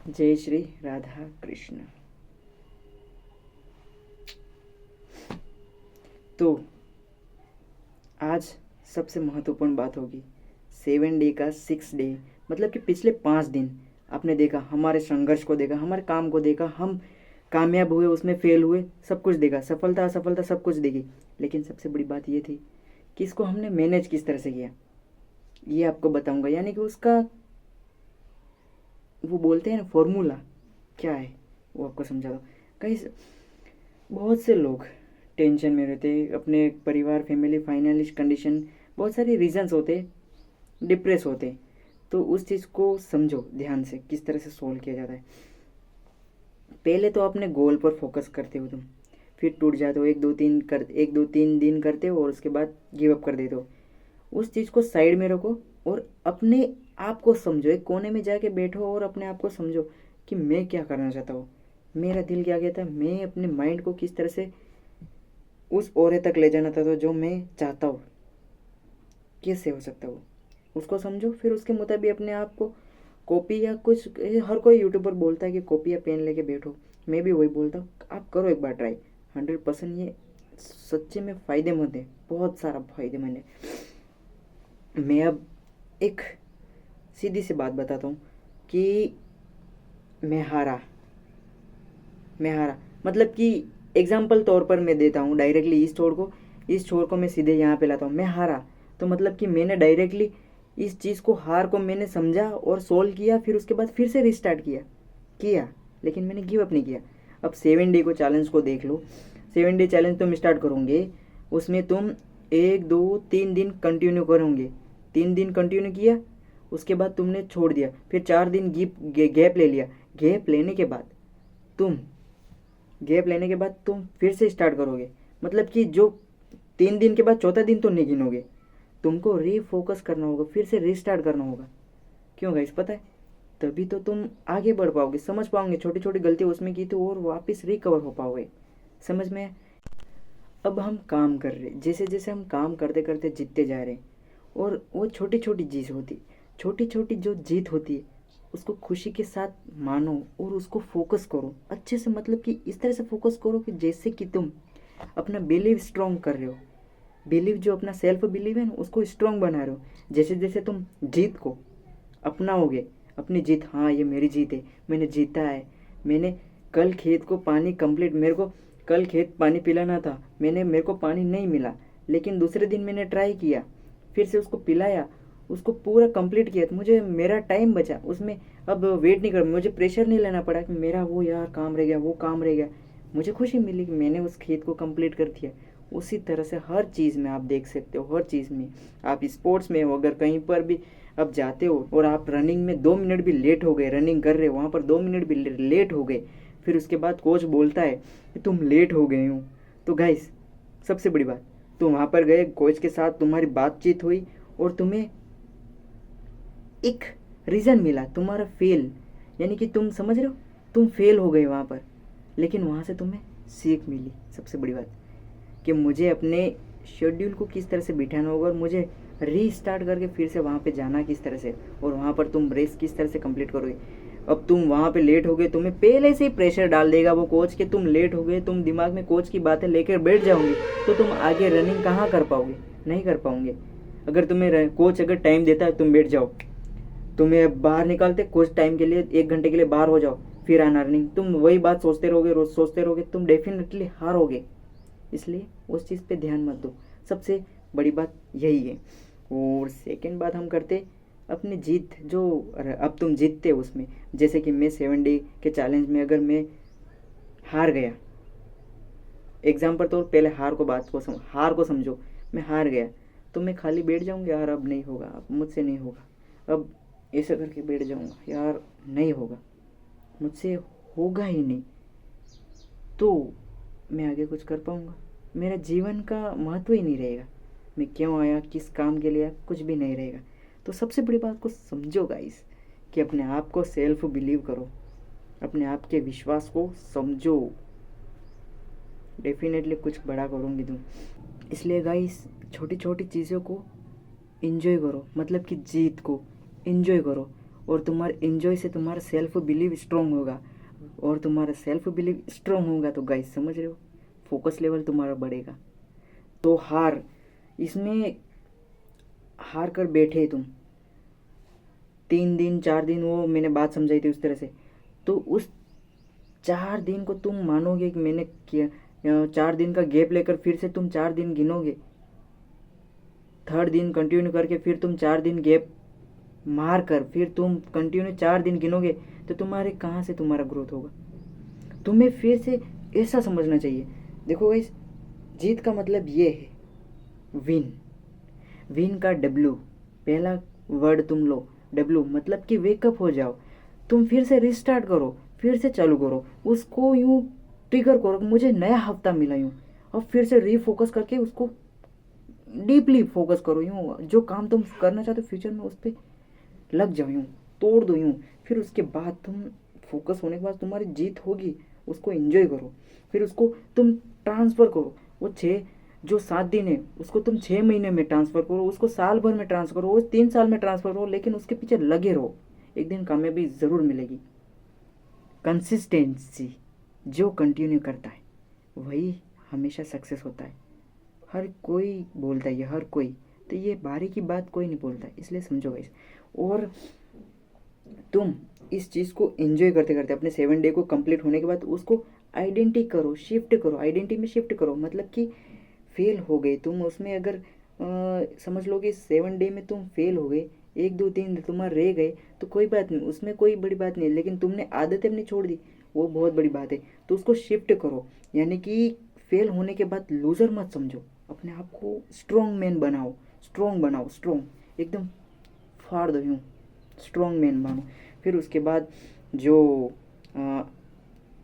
जय श्री राधा कृष्ण। तो आज सबसे महत्वपूर्ण बात होगी 7 डे का 6 डे, मतलब कि पिछले 5 दिन आपने देखा, हमारे संघर्ष को देखा, हमारे काम को देखा, हम कामयाब हुए, उसमें फेल हुए, सब कुछ देखा, सफलता असफलता सब कुछ देखी। लेकिन सबसे बड़ी बात ये थी कि इसको हमने मैनेज किस तरह से किया, ये आपको बताऊंगा। यानी कि उसका वो बोलते हैं ना फॉर्मूला क्या है, वो आपको समझा दो। कई बहुत से लोग टेंशन में रहते, अपने परिवार, फैमिली, फाइनेंशियल कंडीशन, बहुत सारे रीजंस होते, डिप्रेस होते। तो उस चीज़ को समझो ध्यान से किस तरह से सोल्व किया जाता है। पहले तो अपने गोल पर फोकस करते हो तुम, फिर टूट जाते हो, 1 2 3 दिन करते हो और उसके बाद गिव अप कर देते हो। उस चीज़ को साइड में रखो और अपने आप को समझो, एक कोने में जाके बैठो और अपने आप को समझो कि मैं क्या करना चाहता हूँ, मेरा दिल क्या कहता है, मैं अपने माइंड को किस तरह से उस ओरे तक ले जाना चाहता हूँ जो मैं चाहता हूँ, कैसे हो सकता है वो, उसको समझो। फिर उसके मुताबिक अपने आप को कॉपी या कुछ, हर कोई यूट्यूबर बोलता है कि कॉपी या पेन लेके बैठो, मैं भी वही बोलता हूँ, आप करो एक बार ट्राई। 100% ये सच्चे में फ़ायदेमंद है, बहुत सारा फ़ायदेमंद है। मैं अब एक सीधी सी बात बताता हूँ कि मैं हारा मैं हारा मतलब कि एग्जाम्पल तौर पर मैं देता हूँ डायरेक्टली, इस छोर को मैं सीधे यहाँ पे लाता हूँ। मैं हारा तो मतलब कि मैंने डायरेक्टली इस चीज़ को, हार को मैंने समझा और सोल्व किया, फिर उसके बाद फिर से रिस्टार्ट किया, लेकिन मैंने गिव अप नहीं किया। अब 7 डे को चैलेंज को देख लो। 7 डे चैलेंज तुम स्टार्ट करोगे, उसमें तुम 1 2 3 दिन कंटिन्यू करोगे। 3 दिन कंटिन्यू किया, उसके बाद तुमने छोड़ दिया, फिर 4 दिन गैप ले लिया। गैप लेने के बाद तुम गैप लेने के बाद तुम फिर से स्टार्ट करोगे, मतलब कि जो 3 दिन के बाद चौथा दिन तो नहीं गिनोगे, तुमको रीफोकस करना होगा, फिर से रीस्टार्ट करना होगा। क्यों गाइस पता है, तभी तो तुम आगे बढ़ पाओगे, समझ पाओगे छोटी छोटी गलती उसमें की तो, और वापस रिकवर हो पाओगे। समझ में आया? अब हम काम कर रहे, जैसे जैसे हम काम करते करते जीतते जा रहे हैं, और वो छोटी छोटी चीज़ होती, छोटी छोटी जो जीत होती है उसको खुशी के साथ मानो और उसको फोकस करो अच्छे से, मतलब कि इस तरह से फोकस करो कि जैसे कि तुम अपना बिलीव स्ट्रॉन्ग कर रहे हो। बिलीव, जो अपना सेल्फ बिलीव है ना, उसको स्ट्रॉन्ग बना रहे हो। जैसे जैसे तुम जीत को अपनाओगे, अपनी जीत, हाँ ये मेरी जीत है, मैंने जीता है, मैंने कल खेत को पानी कंप्लीट, मेरे को कल खेत पानी पिलाना था, मेरे को पानी नहीं मिला, लेकिन दूसरे दिन मैंने ट्राई किया, फिर से उसको पिलाया, उसको पूरा कंप्लीट किया, तो मुझे मेरा टाइम बचा उसमें। अब वेट नहीं कर, मुझे प्रेशर नहीं लेना पड़ा कि मेरा वो यार काम रह गया, वो काम रह गया। मुझे खुशी मिली कि मैंने उस खेत को कंप्लीट कर दिया। उसी तरह से हर चीज़ में आप देख सकते हो, हर चीज़ में, आप स्पोर्ट्स में हो, अगर कहीं पर भी आप जाते हो और आप रनिंग में 2 मिनट भी लेट हो गए, रनिंग कर रहे हो, वहाँ पर 2 मिनट भी लेट हो गए, फिर उसके बाद कोच बोलता है कि तुम लेट हो गए हो, तो गाइस सबसे बड़ी बात, तुम वहाँ पर गए, कोच के साथ तुम्हारी बातचीत हुई और तुम्हें एक रीज़न मिला, तुम्हारा फेल, यानी कि तुम समझ रहे हो, तुम फेल हो गए वहाँ पर, लेकिन वहाँ से तुम्हें सीख मिली। सबसे बड़ी बात कि मुझे अपने शेड्यूल को किस तरह से बिठाना होगा और मुझे रीस्टार्ट करके फिर से वहाँ पे जाना किस तरह से, और वहाँ पर तुम रेस किस तरह से कंप्लीट करोगे। अब तुम वहाँ पे लेट हो गए, तुम्हें पहले से ही प्रेशर डाल देगा वो कोच कि तुम लेट हो गए, तुम दिमाग में कोच की बातें लेकर बैठ जाओगे, तो तुम आगे रनिंग कहाँ कर पाओगे, नहीं कर पाओगे। अगर तुम्हें कोच अगर टाइम देता है तुम बैठ जाओ, तुम्हें बाहर निकालते कुछ टाइम के लिए, 1 घंटे के लिए बाहर हो जाओ, फिर आना रनिंग, तुम वही बात सोचते रहोगे, रोज सोचते रहोगे, तुम डेफिनेटली हारोगे। इसलिए उस चीज़ पे ध्यान मत दो, सबसे बड़ी बात यही है। और सेकंड बात हम करते अपनी जीत, जो अब तुम जीतते हो उसमें, जैसे कि मैं 7 डे के चैलेंज में अगर मैं हार गया, एग्जाम्पल तो पहले हार को समझो, मैं हार गया, तो मैं खाली बैठ जाऊँगा, यार अब नहीं होगा, अब मुझसे नहीं होगा, अब ऐसा करके बैठ जाऊँगा, यार नहीं होगा, मुझसे होगा ही नहीं, तो मैं आगे कुछ कर पाऊँगा, मेरा जीवन का महत्व ही नहीं रहेगा, मैं क्यों आया, किस काम के लिए आया, कुछ भी नहीं रहेगा। तो सबसे बड़ी बात को समझो गाइस, कि अपने आप को सेल्फ बिलीव करो, अपने आप के विश्वास को समझो, डेफिनेटली कुछ बड़ा करूँगी तुम। इसलिए गाइस छोटी छोटी चीज़ों को इन्जॉय करो, मतलब कि जीत को इन्जॉय करो, और तुम्हारे एंजॉय से तुम्हारा सेल्फ बिलीव स्ट्रांग होगा, और तुम्हारा सेल्फ बिलीव स्ट्रांग होगा तो गाइस समझ रहे हो, फोकस लेवल तुम्हारा बढ़ेगा। तो हार, इसमें हार कर बैठे तुम 3 दिन 4 दिन, वो मैंने बात समझाई थी उस तरह से, तो उस 4 दिन को तुम मानोगे कि मैंने किया, 4 दिन का गैप लेकर फिर से तुम 4 दिन गिनोगे, 3rd दिन कंटिन्यू करके फिर तुम 4 दिन गैप मार कर फिर तुम कंटिन्यू 4 दिन गिनोगे, तो तुम्हारे कहाँ से तुम्हारा ग्रोथ होगा। तुम्हें फिर से ऐसा समझना चाहिए। देखो गाइस, जीत का मतलब ये है विन। विन का डब्लू, पहला वर्ड तुम लो, डब्लू मतलब कि वेकअप हो जाओ, तुम फिर से रिस्टार्ट करो, फिर से चालू करो, उसको यूँ ट्रिगर करो, मुझे नया हफ्ता मिला यूँ, और फिर से रीफोकस करके उसको डीपली फोकस करो, यूँ जो काम तुम करना चाहते हो फ्यूचर में उस पर लग जाओ, यूँ तोड़ दो यूँ। फिर उसके बाद तुम फोकस होने के बाद तुम्हारी जीत होगी, उसको एंजॉय करो, फिर उसको तुम ट्रांसफ़र करो। वो 7 दिन है उसको तुम 6 महीने में ट्रांसफ़र करो, उसको साल भर में ट्रांसफ़र करो, वो 3 साल में ट्रांसफ़र करो, लेकिन उसके पीछे लगे रहो, एक दिन कामयाबी ज़रूर मिलेगी। कंसिस्टेंसी, जो कंटिन्यू करता है वही हमेशा सक्सेस होता है। हर कोई बोलता है ये, हर कोई, तो ये बारी की बात कोई नहीं बोलता है, इसलिए समझो गाइस। और तुम इस चीज़ को एंजॉय करते करते अपने 7 डे को कंप्लीट होने के बाद उसको आइडेंटिटी करो, शिफ्ट करो, आइडेंटिटी में शिफ्ट करो, मतलब कि फेल हो गए तुम उसमें, अगर समझ लो कि 7 डे में तुम फेल हो गए, 1 2 3 तुम्हारे रह गए, तो कोई बात नहीं, उसमें कोई बड़ी बात नहीं है, लेकिन तुमने आदतें अपनी छोड़ दी, वो बहुत बड़ी बात है। तो उसको शिफ्ट करो, यानी कि फेल होने के बाद लूज़र मत समझो, अपने आप को स्ट्रॉन्ग मैन बनाओ, स्ट्रॉन्ग बनाओ, स्ट्रॉन्ग एकदम फाड़ दो यूँ, स्ट्रॉन्ग मैन बनो। फिर उसके बाद जो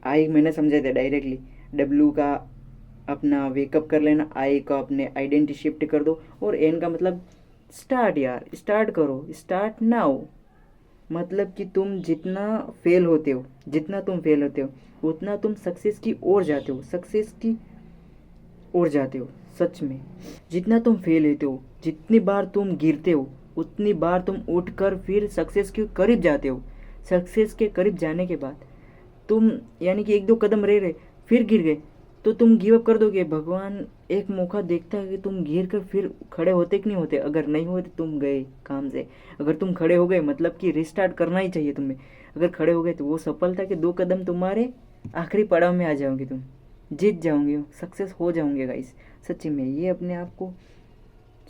आई मैंने समझे थे डायरेक्टली, डब्ल्यू का अपना वेकअप कर लेना, आई का अपने आइडेंटिटी शिफ्ट कर दो, और एन का मतलब स्टार्ट, यार स्टार्ट करो, स्टार्ट नाउ। मतलब कि तुम जितना फेल होते हो, जितना तुम फेल होते हो उतना तुम सक्सेस की ओर जाते हो, सक्सेस की ओर जाते हो। सच में जितना तुम फेल होते हो, जितनी बार तुम गिरते हो, उतनी बार तुम उठकर फिर सक्सेस के करीब जाते हो। सक्सेस के करीब जाने के बाद तुम, यानी कि 1 2 कदम रह रहे फिर गिर गए, तो तुम गिव अप कर दोगे। भगवान एक मौका देखता है कि तुम गिर कर फिर खड़े होते कि नहीं होते, अगर नहीं हुए तो तुम गए काम से, अगर तुम खड़े हो गए मतलब कि रिस्टार्ट करना ही चाहिए तुम्हें, अगर खड़े हो गए तो वो सफलता के 2 कदम तुम्हारे आखिरी पड़ाव में आ जाओगे, तुम जीत जाओगे, सक्सेस हो जाओगे गाइस। सच्ची में ये अपने आप को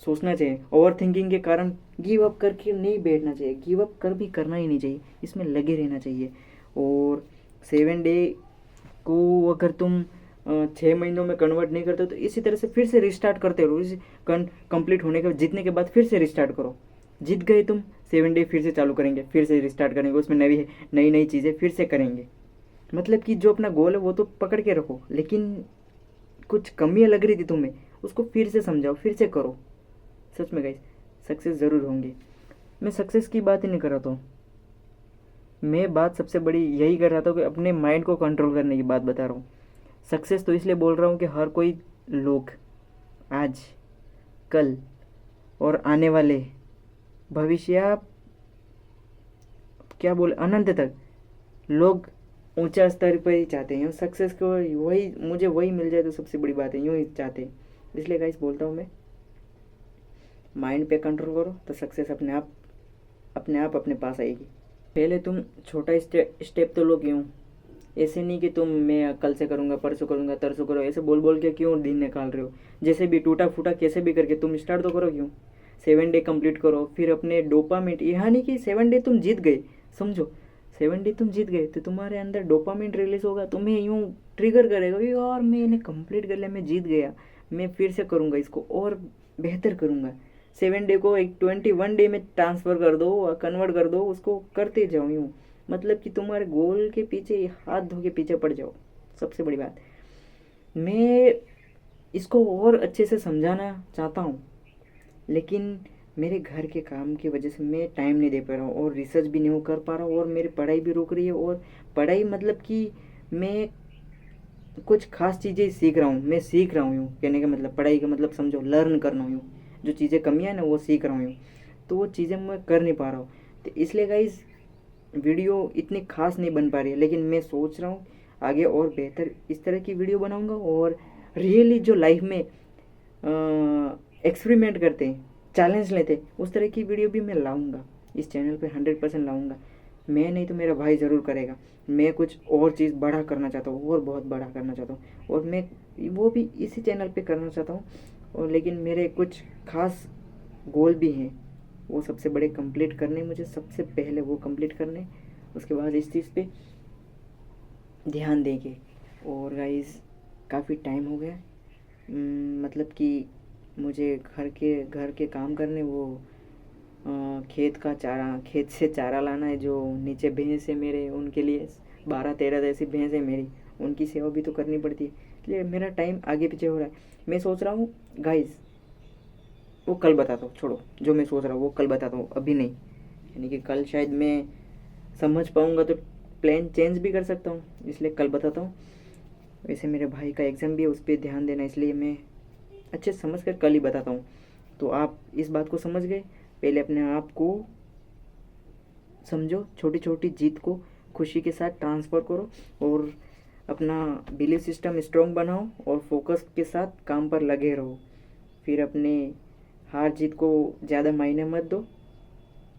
सोचना चाहिए। ओवर थिंकिंग के कारण गिव अप करके नहीं बैठना चाहिए, गिव अप कर भी करना ही नहीं चाहिए, इसमें लगे रहना चाहिए। और 7 डे को अगर तुम 6 महीनों में कन्वर्ट नहीं करते तो इसी तरह से फिर से रिस्टार्ट करते रहो, इस कंप्लीट होने के जीतने के बाद फिर से रिस्टार्ट करो। जीत गए तुम, 7 डे फिर से चालू करेंगे, फिर से रिस्टार्ट करेंगे, उसमें नई नई नई चीज़ें फिर से करेंगे। मतलब कि जो अपना गोल है वो तो पकड़ के रखो, लेकिन कुछ कमियाँ लग रही थी तुम्हें, उसको फिर से समझाओ, फिर से करो। सच में गाइस सक्सेस ज़रूर होंगे। मैं सक्सेस की बात ही नहीं कर रहा था, मैं बात सबसे बड़ी यही कर रहा था कि अपने माइंड को कंट्रोल करने की बात बता रहा हूँ। सक्सेस तो इसलिए बोल रहा हूँ कि हर कोई लोग आज, कल और आने वाले भविष्य, क्या बोले, अनंत तक लोग ऊंचा स्तर पर ही चाहते हैं सक्सेस को, वही मुझे वही मिल जाए तो सबसे बड़ी बात है, यूँ ही चाहते हैं। इसलिए गाइस बोलता हूँ मैं, माइंड पे कंट्रोल करो तो सक्सेस अपने आप अपने पास आएगी। पहले तुम छोटा स्टेप तो लो, क्यों ऐसे नहीं कि तुम मैं कल से करूँगा, परसों करूँगा, तरसों करो, ऐसे बोल बोल के क्यों दिन निकाल रहे हो। जैसे भी टूटा फूटा कैसे भी करके तुम स्टार्ट तो करो, क्यों 7 डे कंप्लीट करो, फिर अपने डोपामिन, यहाँ नहीं कि 7 डे तुम जीत गए, समझो 7 डे तुम जीत गए तो तुम्हारे अंदर डोपामिन रिलीज होगा, तुम्हें यूँ ट्रिगर करेगा कि और मैंने कंप्लीट कर लिया, मैं जीत गया, मैं फिर से करूँगा इसको और बेहतर करूँगा। 7 डे को एक 21 डे में ट्रांसफ़र कर दो, कन्वर्ट कर दो, उसको करते जाओ यूँ, मतलब कि तुम्हारे गोल के पीछे हाथ धो के पीछे पड़ जाओ। सबसे बड़ी बात, मैं इसको और अच्छे से समझाना चाहता हूँ, लेकिन मेरे घर के काम की वजह से मैं टाइम नहीं दे पा रहा हूँ, और रिसर्च भी नहीं कर पा रहा हूँ, और मेरी पढ़ाई भी रुक रही है। और पढ़ाई मतलब कि मैं कुछ खास चीज़ें सीख रहा हूँ, मैं सीख रहा हूँ, कहने का मतलब पढ़ाई का मतलब समझो लर्न करना हूँ, जो चीज़ें कमियाँ हैं ना वो सीख रहा हूँ, तो वो चीज़ें मैं कर नहीं पा रहा हूँ। तो इसलिए गाइज वीडियो इतनी खास नहीं बन पा रही है, लेकिन मैं सोच रहा हूँ आगे और बेहतर इस तरह की वीडियो बनाऊँगा, और रियली जो लाइफ में एक्सपेरिमेंट करते हैं, चैलेंज लेते हैं, उस तरह की वीडियो भी मैं लाऊंगा इस चैनल पे, 100% लाऊंगा। मैं नहीं तो मेरा भाई ज़रूर करेगा। मैं कुछ और चीज़ बड़ा करना चाहता हूँ, और बहुत बड़ा करना चाहता हूँ, और मैं वो भी इसी चैनल पे करना चाहता हूँ। और लेकिन मेरे कुछ खास गोल भी हैं, वो सबसे बड़े कंप्लीट करने, मुझे सबसे पहले वो कंप्लीट करने, उसके बाद इस चीज़ पे ध्यान देंगे। और गाइस काफ़ी टाइम हो गया, मतलब कि मुझे घर के काम करने, वो खेत का चारा, खेत से चारा लाना है, जो नीचे भैंस है मेरे, उनके लिए 12-13 ऐसी भैंस है मेरी, उनकी सेवा भी तो करनी पड़ती है, इसलिए मेरा टाइम आगे पीछे हो रहा है। मैं सोच रहा हूँ गाइस, वो कल बताता हूँ, छोड़ो, जो मैं सोच रहा हूँ वो कल बताता हूँ, अभी नहीं। यानी कि कल शायद मैं समझ पाऊँगा तो प्लान चेंज भी कर सकता हूँ, इसलिए कल बताता हूँ। वैसे मेरे भाई का एग्ज़ाम भी है, उस पर ध्यान देना, इसलिए मैं अच्छे समझ कर कल ही बताता हूँ। तो आप इस बात को समझ गए, पहले अपने आप को समझो, छोटी छोटी जीत को खुशी के साथ ट्रांसफ़र करो, और अपना बिलीफ सिस्टम स्ट्रॉन्ग बनाओ, और फोकस के साथ काम पर लगे रहो। फिर अपने हार जीत को ज़्यादा मायने मत दो,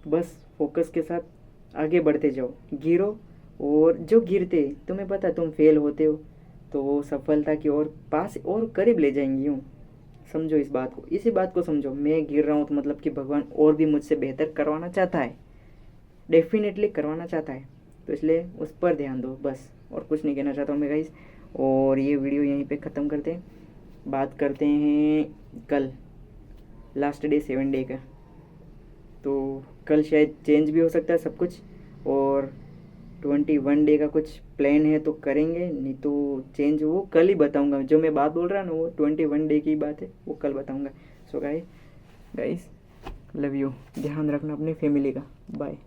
बस फोकस के साथ आगे बढ़ते जाओ, गिरो, और जो गिरते तुम्हें पता तुम फेल होते हो, तो वो सफलता की ओर पास और करीब ले जाएंगी। यूँ समझो इस बात को, इसी बात को समझो, मैं गिर रहा हूँ तो मतलब कि भगवान और भी मुझसे बेहतर करवाना चाहता है, डेफिनेटली करवाना चाहता है, तो इसलिए उस पर ध्यान दो बस, और कुछ नहीं कहना चाहता हूँ मैं गाइस। और ये वीडियो यहीं पे ख़त्म करते हैं, बात करते हैं कल, लास्ट डे 7 डे का। तो कल शायद चेंज भी हो सकता है सब कुछ, और 21 डे का कुछ प्लान है तो करेंगे, नहीं तो चेंज वो कल ही बताऊंगा। जो मैं बात बोल रहा ना, वो 21 डे की बात है, वो कल बताऊंगा। सो गाइस, लव यू, ध्यान रखना अपनी फैमिली का, बाय।